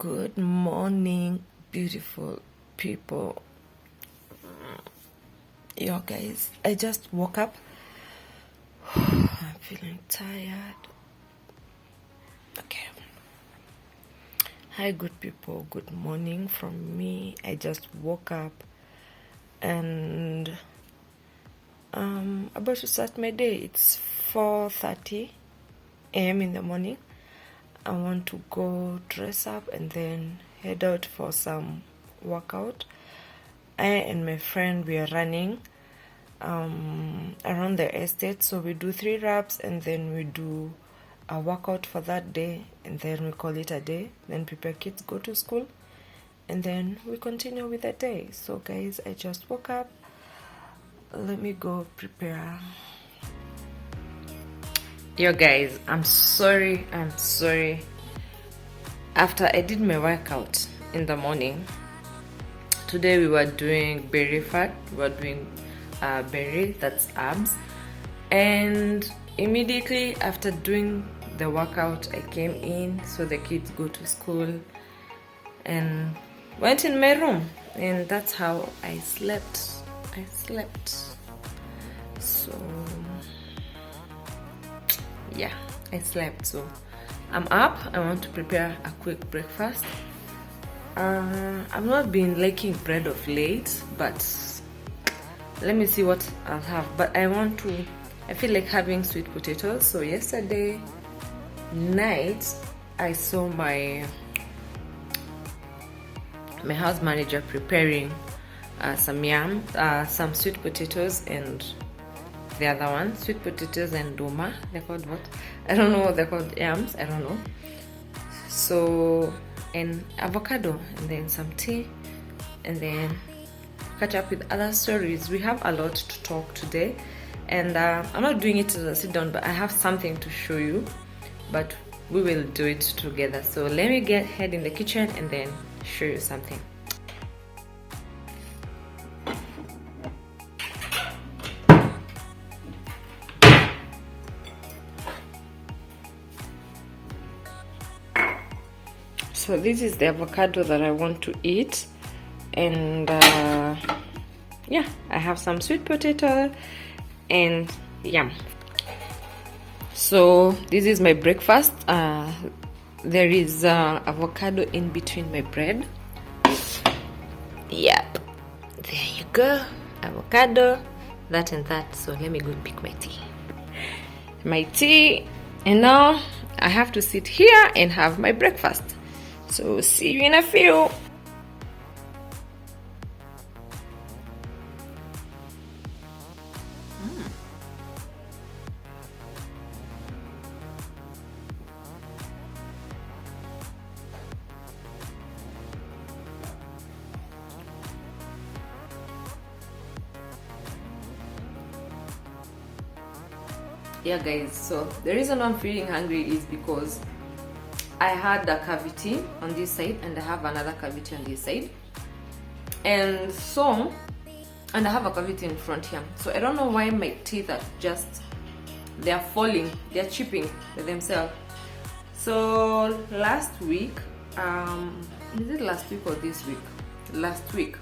Good morning, beautiful people. Yo, guys, I just woke up. I'm feeling tired. Okay. Hi, good people. Good morning from me. I just woke up and about to start my day. It's 4:30 a.m. in the morning. I want to go dress up and then head out for some workout. I and my friend, we are running around the estate, so we do 3 laps and then we do a workout for that day, and then we call it a day. Then prepare kids go to school, and then we continue with the day. So guys, I just woke up. Let me go prepare. Yo guys, I'm sorry. After I did my workout in the morning, today we were doing belly fat. We were doing belly, that's abs. And immediately after doing the workout, I came in so the kids go to school and went in my room, and that's how I slept. So yeah, I slept. So I'm up. I want to prepare a quick breakfast. I've not been liking bread of late, but let me see what I'll have. But I feel like having sweet potatoes. So yesterday night I saw my house manager preparing some yam, some sweet potatoes, and the other one, sweet potatoes and doma. They're called what? I don't know what they're called. Yams, I don't know. So, and avocado, and then some tea, and then catch up with other stories. We have a lot to talk today, and I'm not doing it as a sit down, but I have something to show you, but we will do it together. So let me head in the kitchen and then show you something. So this is the avocado that I want to eat, and yeah, I have some sweet potato and yam. So this is my breakfast. There is avocado in between my bread. Yep, there you go, avocado, that and that. So let me go pick my tea, and now I have to sit here and have my breakfast. So see you in a few. Yeah guys, so the reason I'm feeling hungry is because I had a cavity on this side and I have another cavity on this side, and I have a cavity in front here. So I don't know why my teeth are they're falling, they're chipping by themselves. So last week, is it last week or this week? Last week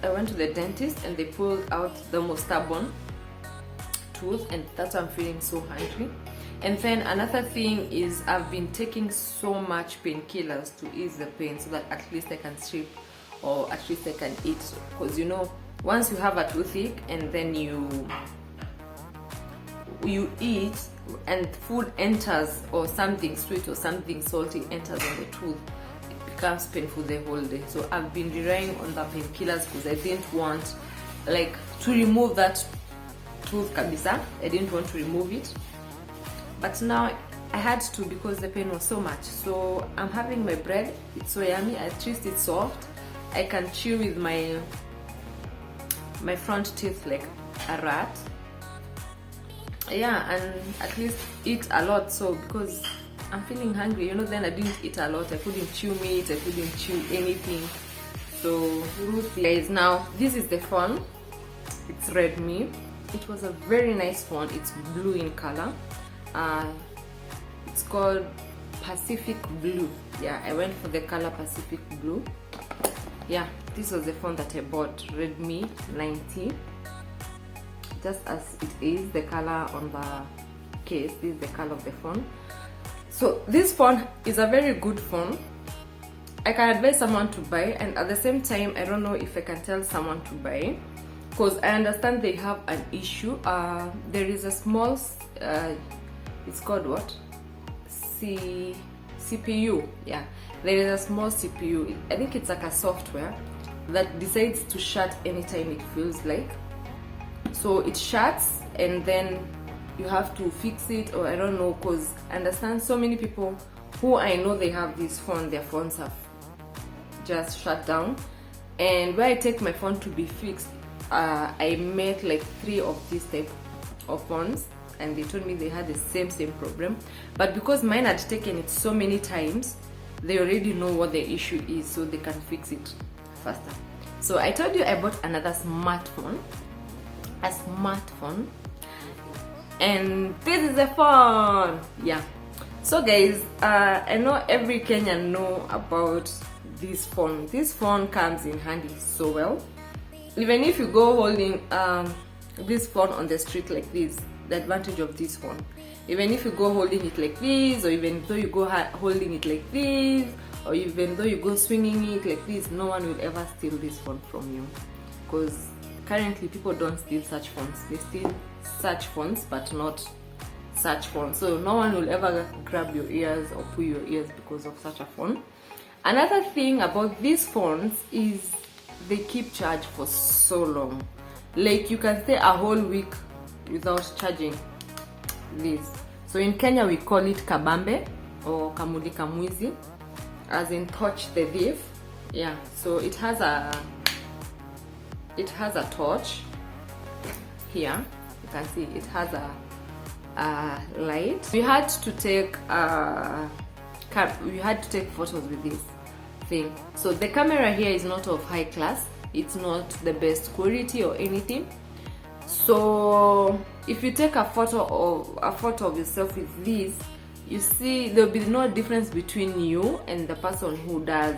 I went to the dentist and they pulled out the most stubborn tooth, and that's why I'm feeling so hungry. And then another thing is I've been taking so much painkillers to ease the pain so that at least I can sleep, or at least I can eat. Because you know, once you have a toothache and then you eat and food enters, or something sweet or something salty enters in the tooth, it becomes painful the whole day. So I've been relying on the painkillers because I didn't want to remove that tooth kabisa. I didn't want to remove it. But now I had to because the pain was so much. So I'm having my bread. It's so yummy. At least it's soft. I can chew with my front teeth like a rat. Yeah, and at least eat a lot. So because I'm feeling hungry, you know, then I didn't eat a lot. I couldn't chew meat. I couldn't chew anything. So guys, now this is the phone. It's Redmi. It was a very nice phone. It's blue in color. It's called Pacific Blue. Yeah, I went for the color Pacific Blue. Yeah, this was the phone that I bought, Redmi 90. Just as it is, the color on the case, this is the color of the phone. So this phone is a very good phone. I can advise someone to buy, and at the same time, I don't know if I can tell someone to buy, because I understand they have an issue. There is a small, it's called what? CPU. Yeah, there is a small CPU. I think it's like a software that decides to shut anytime it feels like. So it shuts, and then you have to fix it, or I don't know, because I understand so many people who I know they have this phone, their phones have just shut down. And where I take my phone to be fixed, I met like 3 of these type of phones, and they told me they had the same problem. But because mine had taken it so many times, they already know what the issue is, so they can fix it faster. So I told you I bought another smartphone, a smartphone, and this is the phone. Yeah. So guys, I know every Kenyan know about this phone. This phone comes in handy so well. Even if you go holding this phone on the street like this, the advantage of this phone, even if you go holding it like this, or even though you go holding it like this, or even though you go swinging it like this, no one will ever steal this phone from you. Because currently people don't steal such phones. They steal such phones, but not such phones. So no one will ever grab your ears or pull your ears because of such a phone. Another thing about these phones is they keep charged for so long. Like you can stay a whole week without charging this. So in Kenya we call it kabambe or kamulika mwizi, as in touch the thief. Yeah, so it has a torch here. You can see it has a light. We had to take photos with this thing. So the camera here is not of high class. It's not the best quality or anything. So if you take a photo of yourself with this, you see there'll be no difference between you and the person who does.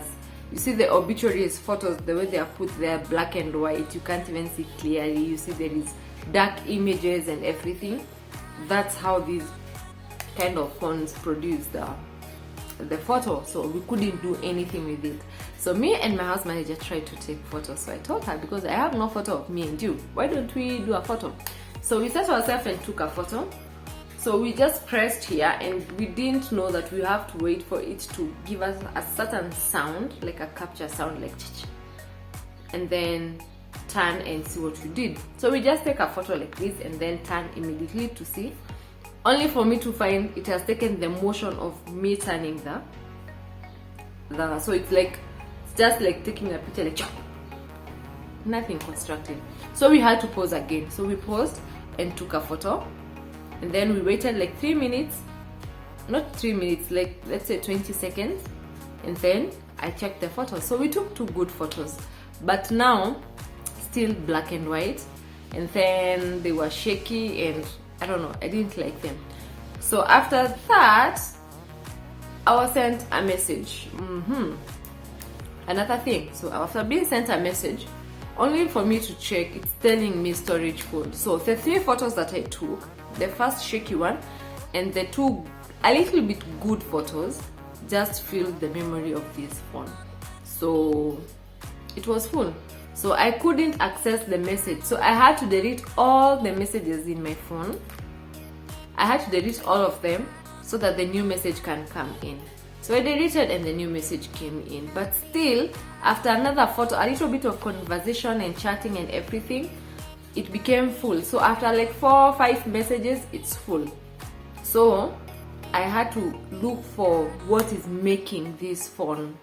You see the obituaries photos, the way they are put there, black and white, you can't even see clearly. You see there is dark images and everything. That's how these kind of phones produce the photo. So we couldn't do anything with it. So me and my house manager tried to take photos. So I told her, because I have no photo of me and you, why don't we do a photo? So we set ourselves and took a photo. So we just pressed here, and we didn't know that we have to wait for it to give us a certain sound, like a capture sound, like ch-ch, and then turn and see what we did. So we just take a photo like this and then turn immediately to see, only for me to find it has taken the motion of me turning so it's just like taking a picture, like nothing constructive. So we had to pause again. So we paused and took a photo, and then we waited like 3 minutes, not 3 minutes, like let's say 20 seconds, and then I checked the photos. So we took 2 good photos, but now still black and white, and then they were shaky, and I don't know, I didn't like them. So after that, I was sent a message. Another thing, so after being sent a message, only for me to check, it's telling me storage full. So the 3 photos that I took, the first shaky one and the 2 a little bit good photos, just filled the memory of this phone. So it was full. So I couldn't access the message. So I had to delete all the messages in my phone. I had to delete all of them so that the new message can come in. So I deleted and the new message came in. But still, after another photo, a little bit of conversation and chatting and everything, it became full. So after like 4 or 5 messages, it's full. So I had to look for what is making this phone,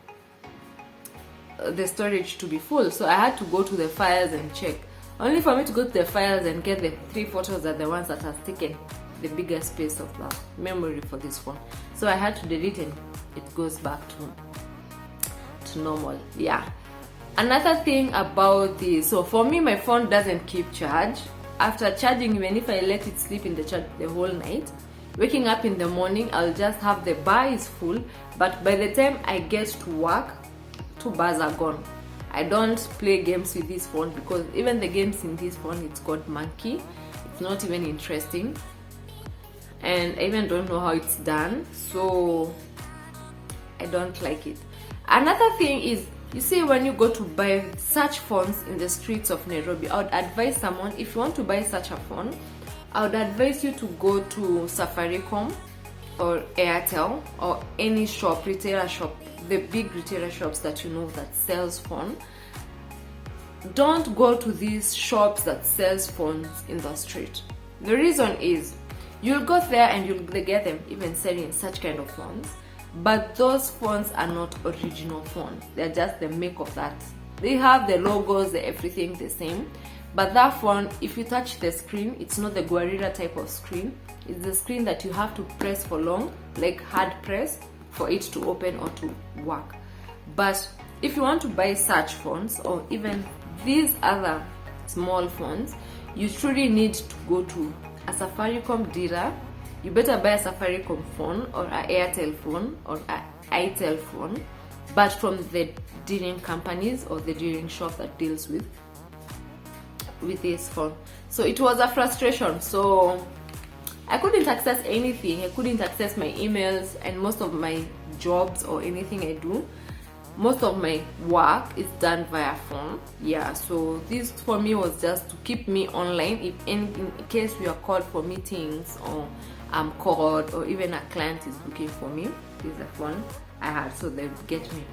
the storage to be full. So I had to go to the files and check. Only for me to go to the files and get the 3 photos are the ones that has taken the bigger space of the memory for this phone. So I had to delete and it goes back to normal. Yeah. Another thing about this, so for me, my phone doesn't keep charge. After charging, even if I let it sleep in the charge the whole night, waking up in the morning, I'll just have the bar is full, but by the time I get to work, 2 bars are gone. I don't play games with this phone because even the games in this phone, it's called monkey. It's not even interesting, and I even don't know how it's done, so I don't like it. Another thing is, you see, when you go to buy such phones in the streets of Nairobi, I would advise someone, if you want to buy such a phone, I would advise you to go to Safaricom or Airtel or any shop, retailer shop, the big retailer shops that you know that sells phone. Don't go to these shops that sells phones in the street. The reason is, you'll go there and you'll get them even selling such kind of phones, but those phones are not original phones. They're just the make of that. They have the logos, the everything the same, but that phone, if you touch the screen, it's not the Guarira type of screen. It's the screen that you have to press for long, like hard press, for it to open or to work. But if you want to buy such phones or even these other small phones, you truly need to go to a Safaricom dealer. You better buy a Safaricom phone or an Airtel phone or an itel phone, but from the dealing companies or the dealing shop that deals with this phone. So it was a frustration. So I couldn't access anything. I couldn't access my emails, and most of my jobs or anything I do, most of my work is done via phone. Yeah, so this for me was just to keep me online if in case we are called for meetings, or I'm called, or even a client is looking for me. This is the phone I had, so they would get me.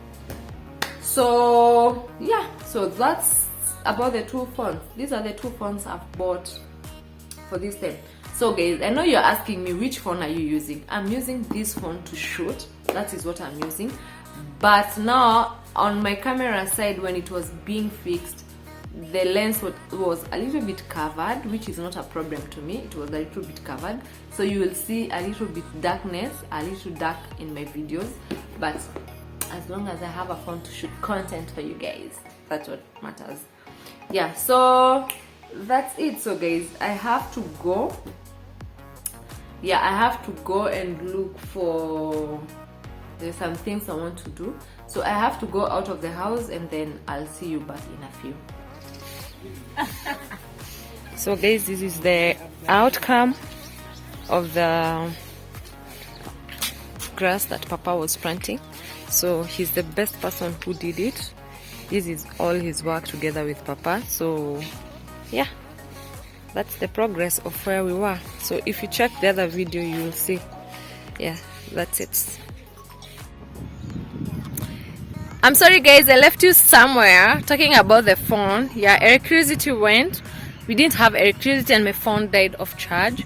So yeah, so that's about the 2 phones. These are the 2 phones I've bought for this time. So guys, I know you're asking me, which phone are you using? I'm using this phone to shoot. That is what I'm using. But now on my camera side, when it was being fixed, the lens was a little bit covered, which is not a problem to me. It was a little bit covered, so you will see a little bit darkness, a little dark in my videos, but as long as I have a phone to shoot content for you guys, that's what matters. Yeah, so that's it. So guys, I have to go. Yeah, I have to go and look for, there's some things I want to do, so I have to go out of the house, and then I'll see you back in a few. So guys, this is the outcome of the grass that Papa was planting. So he's the best person who did it. This is all his work together with Papa. So yeah, that's the progress of where we were. So if you check the other video, you will see. Yeah, that's it. I'm sorry guys, I left you somewhere talking about the phone. Yeah, electricity went. We didn't have electricity and my phone died of charge.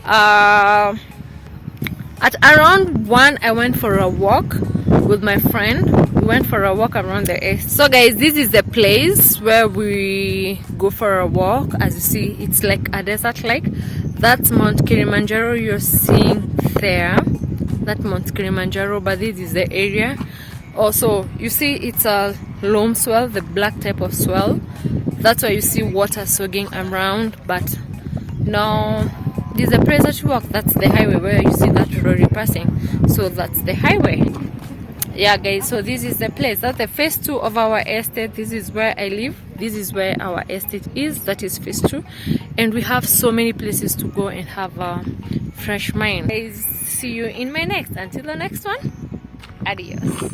At around 1, I went for a walk with my friend. We went for a walk around the east. So guys, this is the place where we go for a walk. As you see, it's like a desert lake. That's Mount Kilimanjaro you're seeing there. That Mount Kilimanjaro, but this is the area. Also, you see it's a loam swell, the black type of swell. That's why you see water soaking around. But now this is a place that you walk. That's the highway where you see that lorry passing. So that's the highway. Yeah guys, so this is the place. That's the phase 2 of our estate. This is where I live. This is where our estate is. That is phase 2, and we have so many places to go and have a fresh mind. Guys, see you in my next. Until the next one, adios.